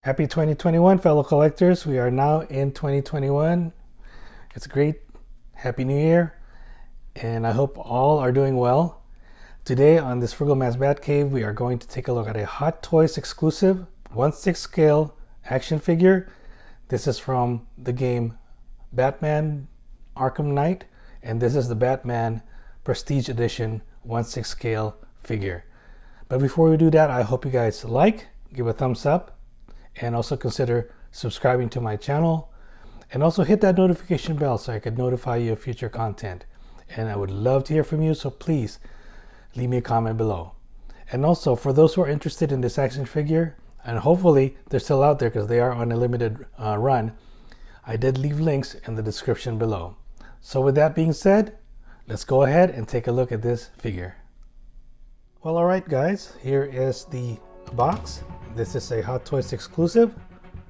Happy 2021, fellow collectors. We are now in 2021. It's great. Happy New Year. And I hope all are doing well. Today on this Frugal Man's Bat Cave, we are going to take a look at a Hot Toys exclusive 1/6 scale action figure. This is from the game Batman Arkham Knight, and this is the Batman Prestige Edition 1/6 scale figure. But before we do that, I hope you guys like, give a thumbs up, and also consider subscribing to my channel, and also hit that notification bell so I can notify you of future content. And I would love to hear from you, so please leave me a comment below. And also, for those who are interested in this action figure, and hopefully they're still out there because they are on a limited run, I did leave links in the description below. So with that being said, let's go ahead and take a look at this figure. Well, alright guys, here is the box. This is a Hot Toys exclusive.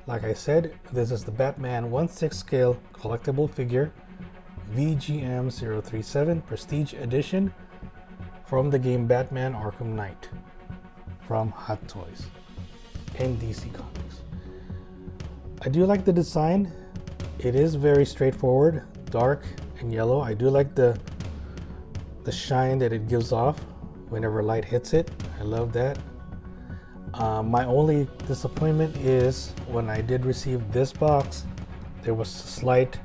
Like I said, this is the Batman 1/6 scale collectible figure VGM 037 Prestige Edition from the game Batman Arkham Knight from Hot Toys and DC Comics. I do like the design. It is very straightforward, dark and yellow. I do like the shine that it gives off whenever light hits it. I love that. My only disappointment is when I did receive this box, there was slight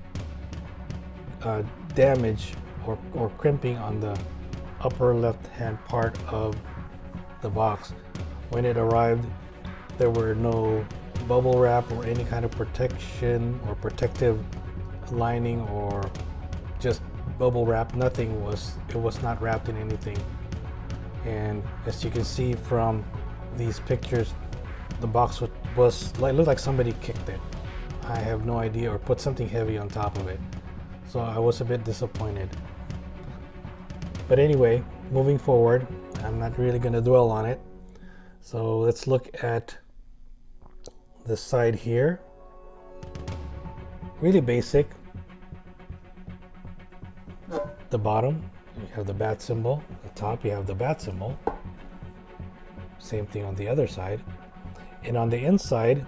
damage or crimping on the upper left hand part of the box. When it arrived, there were no bubble wrap or any kind of protection or protective lining or just bubble wrap. Nothing was, it was not wrapped in anything. And as you can see from these pictures, the box was like, looked like somebody kicked it. I have no idea, or put something heavy on top of it. So I was a bit disappointed. But anyway, moving forward, I'm not really going to dwell on it. So let's look at the side here. Really basic. The bottom, you have the bat symbol. The top, you have the bat symbol. Same thing on the other side. And on the inside,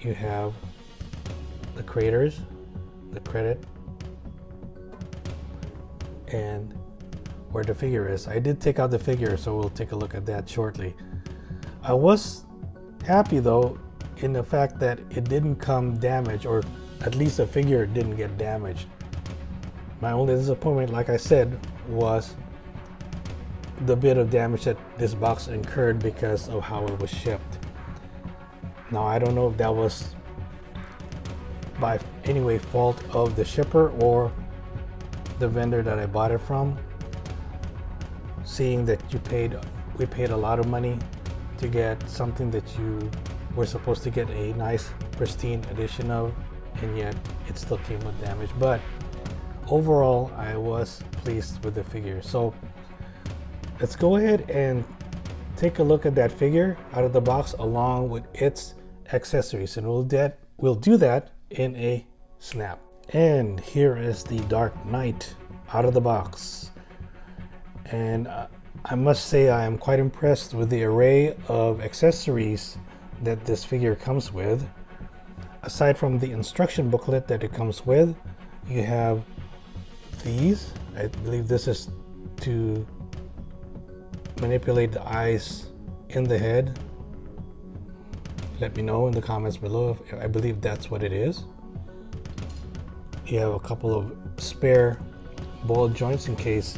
you have the creators, the credit, and where the figure is. I did take out the figure, so we'll take a look at that shortly. I was happy though in the fact that it didn't come damaged, or at least the figure didn't get damaged. My only disappointment, like I said, was the bit of damage that this box incurred because of how it was shipped. Now I don't know if that was by any way fault of the shipper or the vendor that I bought it from. Seeing that we paid a lot of money to get something that you were supposed to get a nice pristine edition of, and yet it still came with damage. But overall, I was pleased with the figure. So let's go ahead and take a look at that figure out of the box along with its accessories, and we'll do that in a snap. And here is the Dark Knight out of the box. And I must say I am quite impressed with the array of accessories that this figure comes with. Aside from the instruction booklet that it comes with, you have these. I believe this is to manipulate the eyes in the head. Let me know in the comments below if I believe that's what it is. You have a couple of spare ball joints in case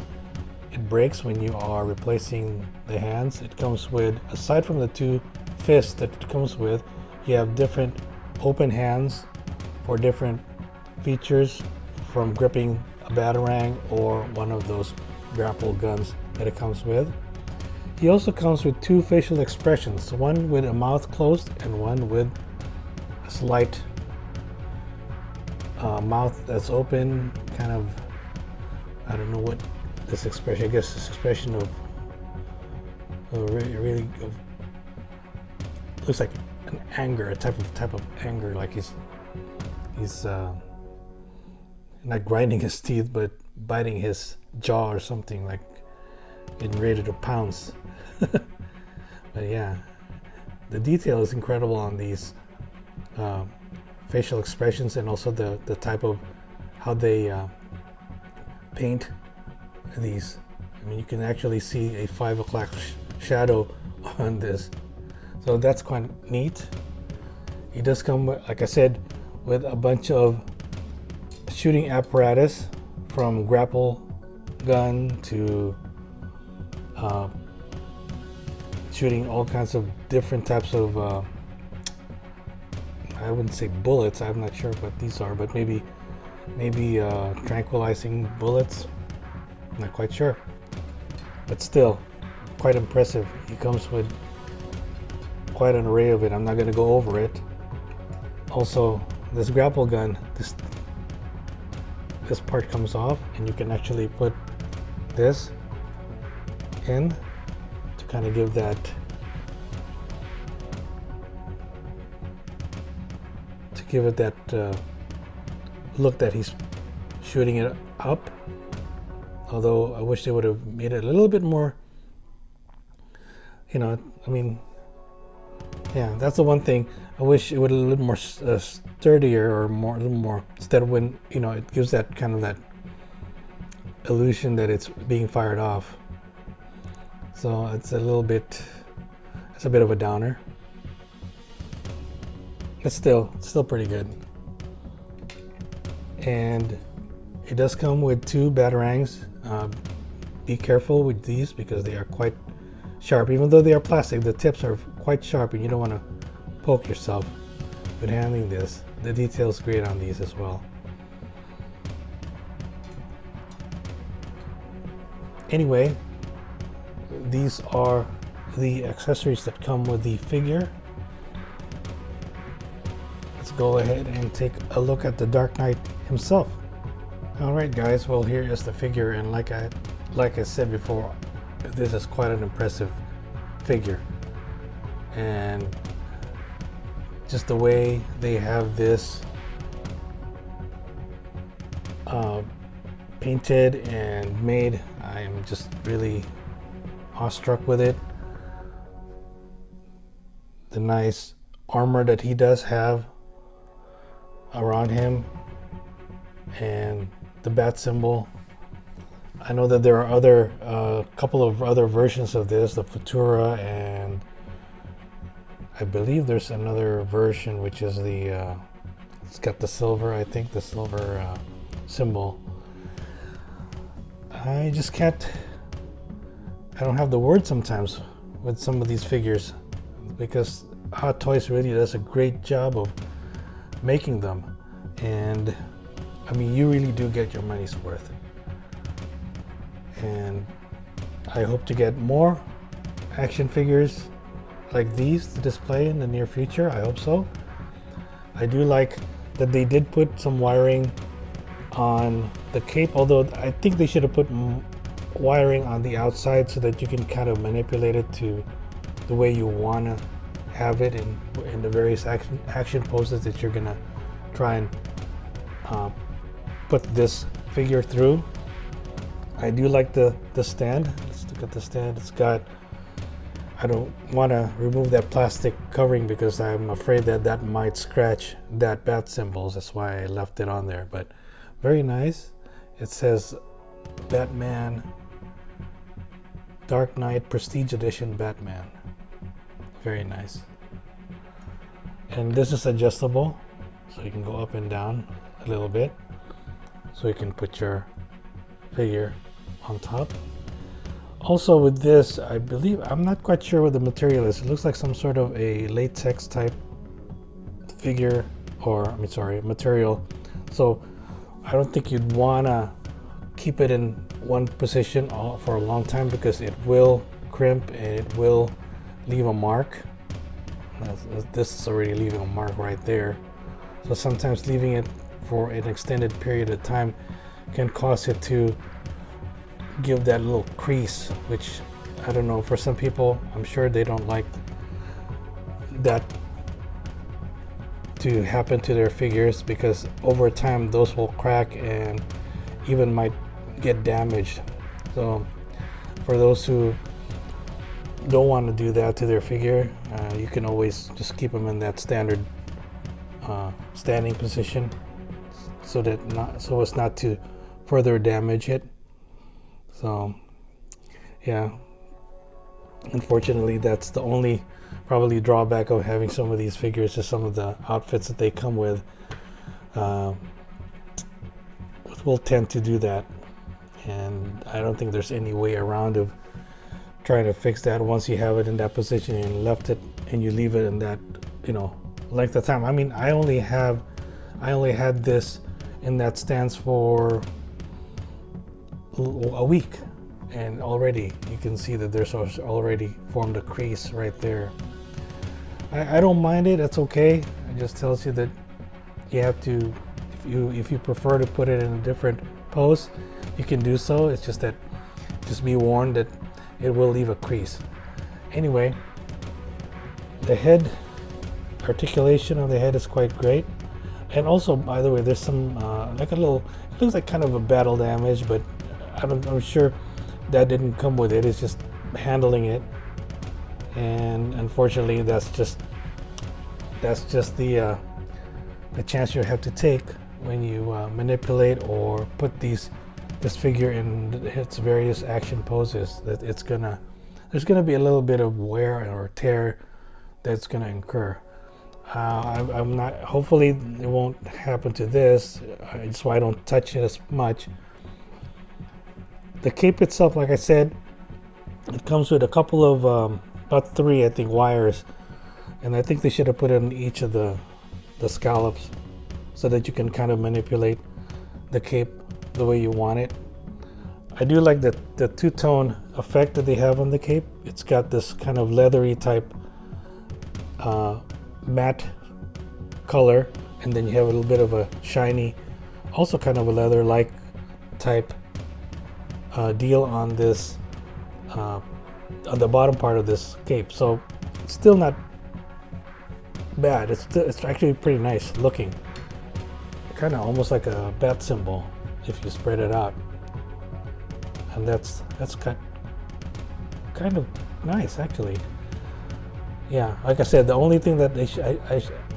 it breaks when you are replacing the hands. It comes with, aside from the two fists that it comes with, you have different open hands for different features, from gripping a batarang or one of those grapple guns that it comes with. He also comes with two facial expressions, one with a mouth closed and one with a slight mouth that's open, kind of, I don't know what this expression, I guess this expression of really looks like an anger, a type of anger, like he's not grinding his teeth but biting his jaw or something, like getting ready to pounce. But yeah, the detail is incredible on these facial expressions, and also the type of how they paint these. I mean, you can actually see a 5 o'clock shadow on this, so that's quite neat. It does come with, like I said, with a bunch of shooting apparatus, from grapple gun to shooting all kinds of different types of I wouldn't say bullets, I'm not sure what these are, but maybe tranquilizing bullets, not quite sure, but still quite impressive. He comes with quite an array of it. I'm not going to go over it. Also, this grapple gun, this part comes off, and you can actually put this in to kind of give that look that he's shooting it up. Although I wish they would have made it a little bit more, you know, I mean, yeah, that's the one thing. I wish it would a little more sturdier, or a little more, instead of when, you know, it gives that kind of that illusion that it's being fired off. So it's a bit of a downer. It's still pretty good. And it does come with 2 batarangs. Be careful with these because they are quite sharp. Even though they are plastic, the tips are quite sharp, and you don't want to poke yourself with handling this. The detail is great on these as well. Anyway, these are the accessories that come with the figure. Let's go ahead and take a look at the Dark Knight himself. Alright guys, well, here is the figure, and like I said before, this is quite an impressive figure. And just the way they have this painted and made, I am just really awestruck with it. The nice armor that he does have around him, and the bat symbol. I know that there are couple of other versions of this, the Futura, and I believe there's another version which is the it's got the silver, I think the silver symbol. I just can't, I don't have the words sometimes with some of these figures, because Hot Toys really does a great job of making them, and I mean, you really do get your money's worth. And I hope to get more action figures like these to display in the near future. I hope so. I do like that they did put some wiring on the cape, although I think they should have put wiring on the outside so that you can kind of manipulate it to the way you want to have it in the various action poses that you're gonna try and put this figure through. I do like the stand. Let's look at the stand. It's got, I don't want to remove that plastic covering because I'm afraid that might scratch that bat symbols. That's why I left it on there, but very nice. It says Batman Dark Knight Prestige Edition Batman. Very nice. And this is adjustable, so you can go up and down a little bit, so you can put your figure on top. Also with this, I believe, I'm not quite sure what the material is. It looks like some sort of a latex type figure, or I mean, sorry, material. So I don't think you'd wanna keep it in one position for a long time, because it will crimp and it will leave a mark. This is already leaving a mark right there. So sometimes leaving it for an extended period of time can cause it to give that little crease, which I don't know, for some people, I'm sure they don't like that to happen to their figures, because over time those will crack and even might get damaged. So for those who don't want to do that to their figure, you can always just keep them in that standard standing position, so as not to further damage it. So yeah, unfortunately that's the only probably drawback of having some of these figures, is some of the outfits that they come with will tend to do that, and I don't think there's any way around of trying to fix that once you have it in that position and left it and you leave it in that, you know, length of time. I mean, I only had this in that stance for a week, and already you can see that there's already formed a crease right there. I don't mind it, it's okay. It just tells you that you have to, if you prefer to put it in a different pose, you can do so. It's just that, just be warned that it will leave a crease. Anyway, the head articulation on the head is quite great, and also, by the way, there's some like a little, it looks like kind of a battle damage, but I'm sure that didn't come with it. It's just handling it, and unfortunately that's just the chance you have to take when you manipulate or put this figure in its various action poses. That there's gonna be a little bit of wear or tear that's gonna incur. I'm not, hopefully it won't happen to this. That's why I don't touch it as much. The cape itself, like I said, it comes with a couple of about 3, I think, wires, and I think they should have put it in each of the scallops so that you can kind of manipulate the cape the way you want it. I do like the two-tone effect that they have on the cape. It's got this kind of leathery type matte color, and then you have a little bit of a shiny, also kind of a leather-like type deal on this on the bottom part of this cape. So it's still not bad. It's actually pretty nice looking, kind of almost like a bat symbol if you spread it out, and that's kind of nice actually. Yeah, like I said, the only thing that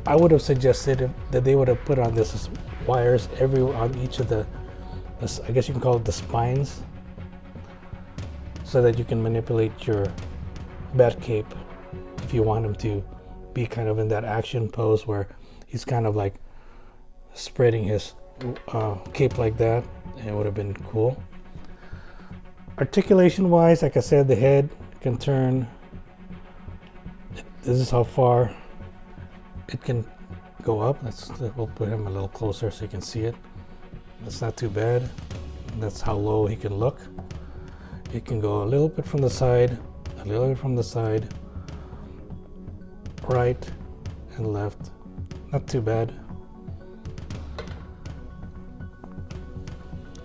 I would have suggested that they would have put on this is wires on each of the, I guess you can call it the spines, so that you can manipulate your bat cape if you want him to be kind of in that action pose where he's kind of like spreading his cape like that. It would have been cool. Articulation wise, like I said, the head can turn. This is how far it can go up. We'll put him a little closer so you can see it. That's not too bad. That's how low he can look. It can go a little bit from the side, a little bit from the side, right and left. Not too bad.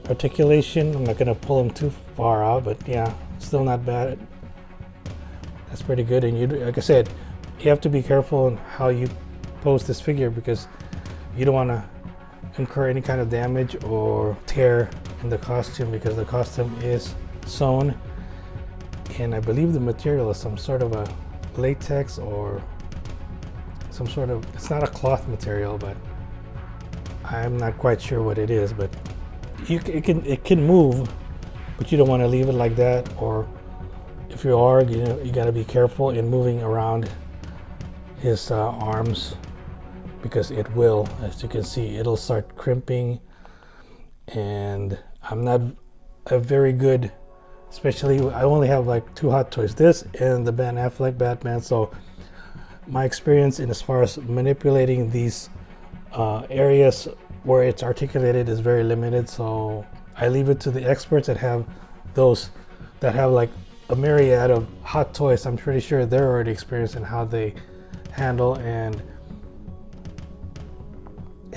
Articulation, I'm not going to pull him too far out, but yeah, still not bad. That's pretty good. And you, like I said, you have to be careful on how you pose this figure, because you don't want to incur any kind of damage or tear in the costume, because the costume is sewn, and I believe the material is some sort of a latex or some sort of, it's not a cloth material, but I'm not quite sure what it is. But it can move, but you don't want to leave it like that. Or if you are, you got to be careful in moving around his arms, because it will, as you can see, it'll start crimping. And I'm not a very good, especially I only have like 2 hot toys, this and the Ben Affleck Batman, so my experience in as far as manipulating these areas where it's articulated is very limited. So I leave it to the experts that have like a myriad of hot toys. I'm pretty sure they're already experienced in how they handle and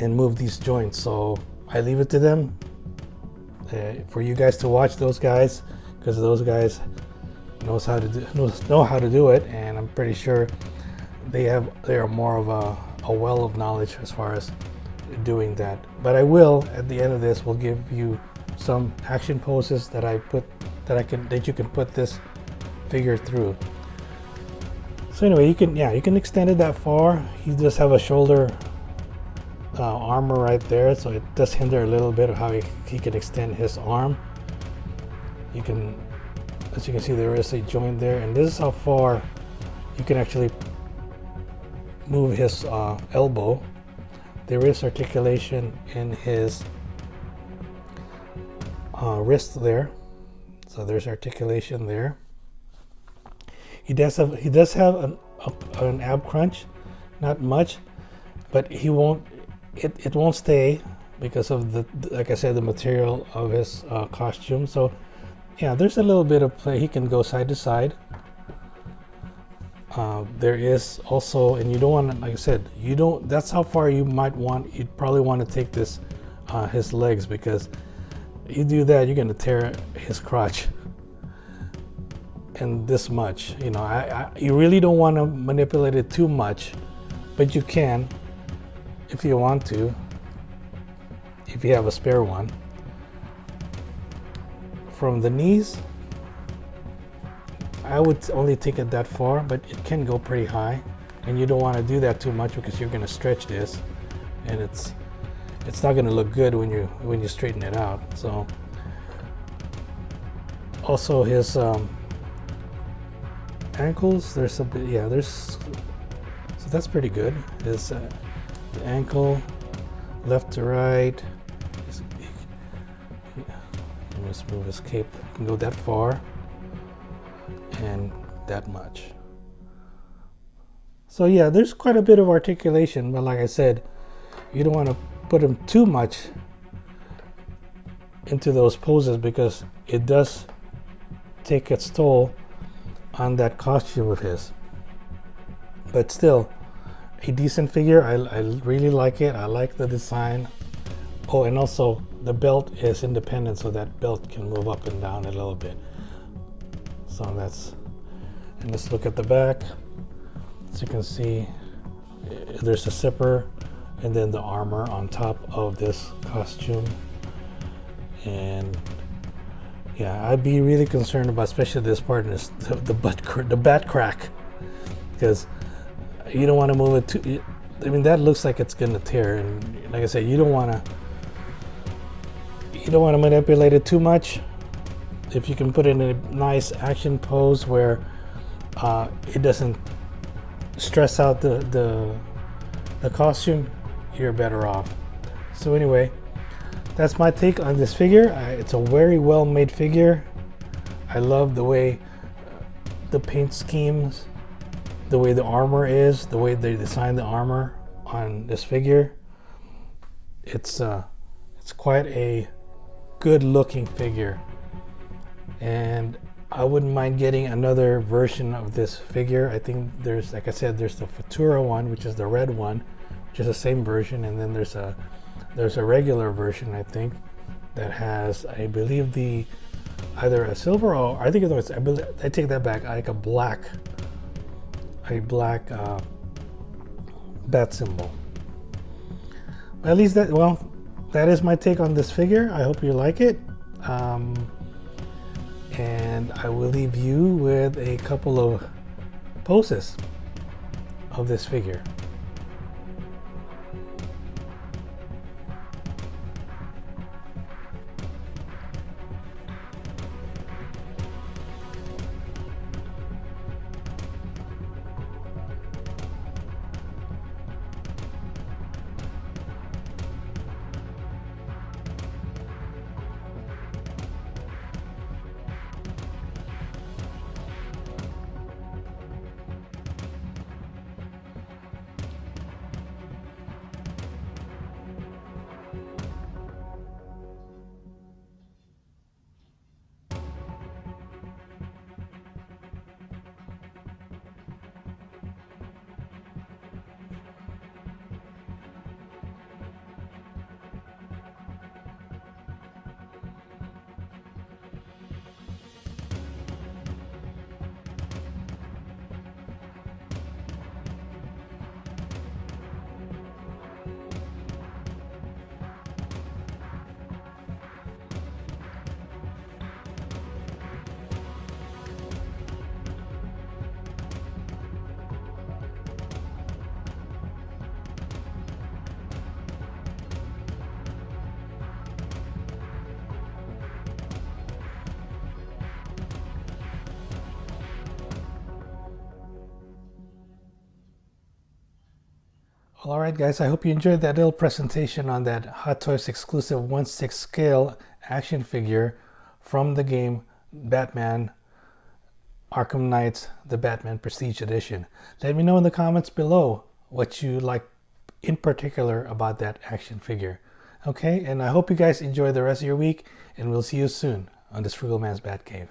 move these joints. So I leave it to them, for you guys to watch those guys, because those guys know how to do it, and I'm pretty sure they are more of a well of knowledge as far as doing that. But I will, at the end of this, will give you some action poses that you can put this figure through. So anyway, you can extend it that far. You just have a shoulder armor right there, so it does hinder a little bit of how he can extend his arm. You can, as you can see, there is a joint there, and this is how far you can actually move his elbow. There is articulation in his wrist there, so there's articulation there. He does have an ab crunch, not much, but it won't stay because of the, like I said, the material of his costume. So yeah, there's a little bit of play. He can go side to side. There is also, and you don't want to, like I said, that's how far you'd probably want to take this, his legs, because you do that, you're going to tear his crotch. And this much, you really don't want to manipulate it too much, but you can if you want to, if you have a spare one. From the knees, I would only take it that far, but it can go pretty high, and you don't want to do that too much because you're going to stretch this, and it's not going to look good when you straighten it out. So also his ankles, there's a bit, so that's pretty good. His the ankle, left to right. Let's move his cape. You can go that far and that much. So yeah, there's quite a bit of articulation, but like I said, you don't want to put him too much into those poses because it does take its toll on that costume of his. But still, a decent figure. I really like it. I like the design. Oh, and also the belt is independent, so that belt can move up and down a little bit. So that's, and let's look at the back. As you can see, there's a zipper and then the armor on top of this costume. And yeah, I'd be really concerned about, especially this part, is the bat crack, because you don't want to move it too. I mean, that looks like it's gonna tear, and like I said, you don't want to manipulate it too much. If you can put it in a nice action pose where it doesn't stress out the costume, you're better off. So anyway, that's my take on this figure. It's a very well made figure. I love the way the paint schemes, the way the armor is, the way they designed the armor on this figure. It's quite a good looking figure, and I wouldn't mind getting another version of this figure. I think there's, like I said, there's the Futura one, which is the red one, which is the same version, and then there's a regular version, I think, that has, I believe, either a silver, or I think it's, I take that back, like a black bat symbol. But at least that is my take on this figure. I hope you like it. And I will leave you with a couple of poses of this figure. Alright guys, I hope you enjoyed that little presentation on that Hot Toys exclusive 1/6 scale action figure from the game Batman Arkham Knight the Batman Prestige Edition. Let me know in the comments below what you like in particular about that action figure. Okay, and I hope you guys enjoy the rest of your week, and we'll see you soon on this Frugal Man's Bat Cave.